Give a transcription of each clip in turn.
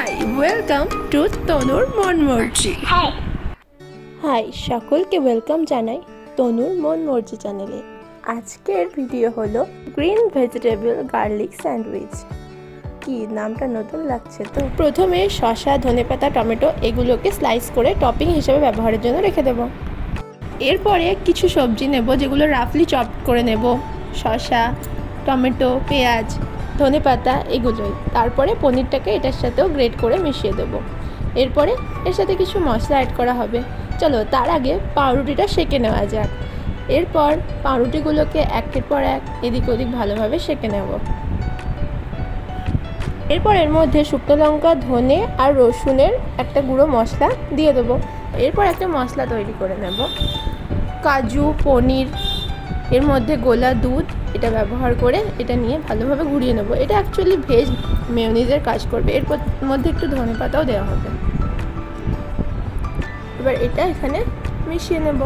High, welcome to তনুর মন মর্জি। হাই, সকলকে ওয়েলকাম জানাই তনুর মন মর্জি চ্যানেলে। আজকের ভিডিও হলো গ্রিন ভেজিটেবল গার্লিক স্যান্ডউইচ। কি নামটা নতুন লাগছে তো। প্রথমে শসা, ধনেপাতা, টমেটো এগুলোকে স্লাইস করে টপিং হিসেবে ব্যবহারের জন্য রেখে দেব। এরপরে কিছু সবজি নেব যেগুলো রাফলি চপ করে নেব, শসা, টমেটো, পেঁয়াজ, ধনেপাতা এগুলোই। তারপরে পনিরটাকে এটার সাথেও গ্রেট করে মিশিয়ে দেবো। এরপরে এর সাথে কিছু মশলা অ্যাড করা হবে। চলো তার আগে পাউরুটিটা সেঁকে নেওয়া যাক। এরপর পাউরুটিগুলোকে একের পর এক এদিক ওদিক ভালোভাবে সেঁকে নেব। এরপর এর মধ্যে শুকনো লঙ্কা, ধনে আর রসুনের একটা গুঁড়ো মশলা দিয়ে দেবো। এরপর একটা মশলা তৈরি করে নেব। কাজু, পনির, এর মধ্যে গোলা দুধ এটা ব্যবহার করে এটা নিয়ে ভালোভাবে ঘুরিয়ে নেব। এটা অ্যাকচুয়ালি ভেজ মেয়োনিজের কাজ করবে। এরপর মধ্যে একটু ধনেপাতাও দেওয়া হবে। এবার এটা এখানে মিশিয়ে নেব।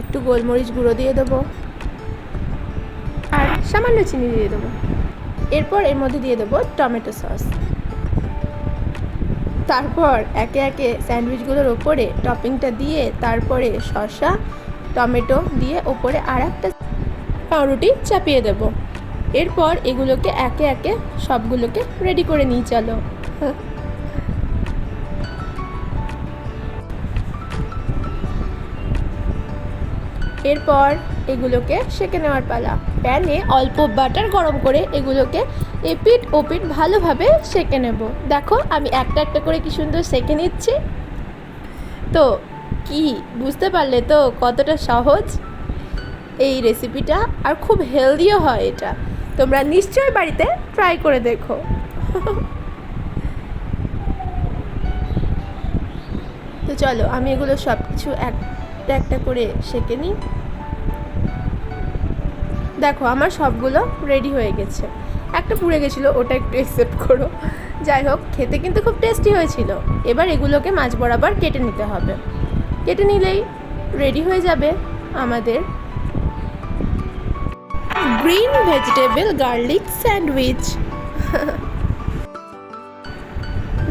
একটু গোলমরিচ গুঁড়ো দিয়ে দেবো আর সামান্য চিনি দিয়ে দেবো। এরপর এর মধ্যে দিয়ে দেবো টমেটো সস। তারপর একে একে স্যান্ডউইচগুলোর ওপরে টপিংটা দিয়ে তারপরে শসা, টমেটো দিয়ে ওপরে আর একটা পাউরুটি চাপিয়ে দেব। এরপর এগুলোকে একে একে সবগুলোকে রেডি করে নিয়ে চলো। এরপর এগুলোকে সেঁকে নেওয়ার পালা। প্যানে অল্প বাটার গরম করে এগুলোকে এপিট ওপিট ভালোভাবে সেঁকে নেব। দেখো আমি একটা একটা করে কি সুন্দর সেঁকে নিচ্ছি। তো কি বুঝতে পারলে তো কতটা সহজ এই রেসিপিটা, আর খুব হেলদিও হয় এটা। তোমরা নিশ্চয়ই বাড়িতে ট্রাই করে দেখো। তো চলো আমি এগুলো সব কিছু একটা একটা করে সেঁকে নিই। দেখো আমার সবগুলো রেডি হয়ে গেছে। একটা পুড়ে গেছিলো, ওটা একটু অ্যাকসেপ্ট করো। যাই হোক, খেতে কিন্তু খুব টেস্টি হয়েছিল। এবার এগুলোকে মাঝ বরাবর কেটে নিতে হবে। কেটে নিলেই রেডি হয়ে যাবে আমাদের গ্রিন ভেজিটেবল গার্লিক স্যান্ডউইচ।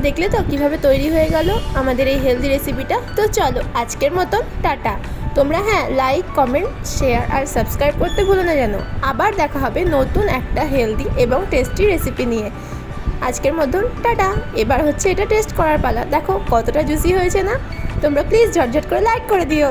দেখলে তো কিভাবে তৈরি হয়ে গেল আমাদের এই হেলদি রেসিপিটা। তো চলো আজকের মতন টাটা। তোমরা লাইক, কমেন্ট, শেয়ার আর সাবস্ক্রাইব করতে ভুলো না যেন। আবার দেখা হবে নতুন একটা হেলদি এবং টেস্টি রেসিপি নিয়ে। আজকের মতন টাটা। এবার হচ্ছে এটা টেস্ট করার পালা। দেখো কতটা জুসি হয়েছে না। তোমরা প্লিজ ঝটঝট করে লাইক করে দিও।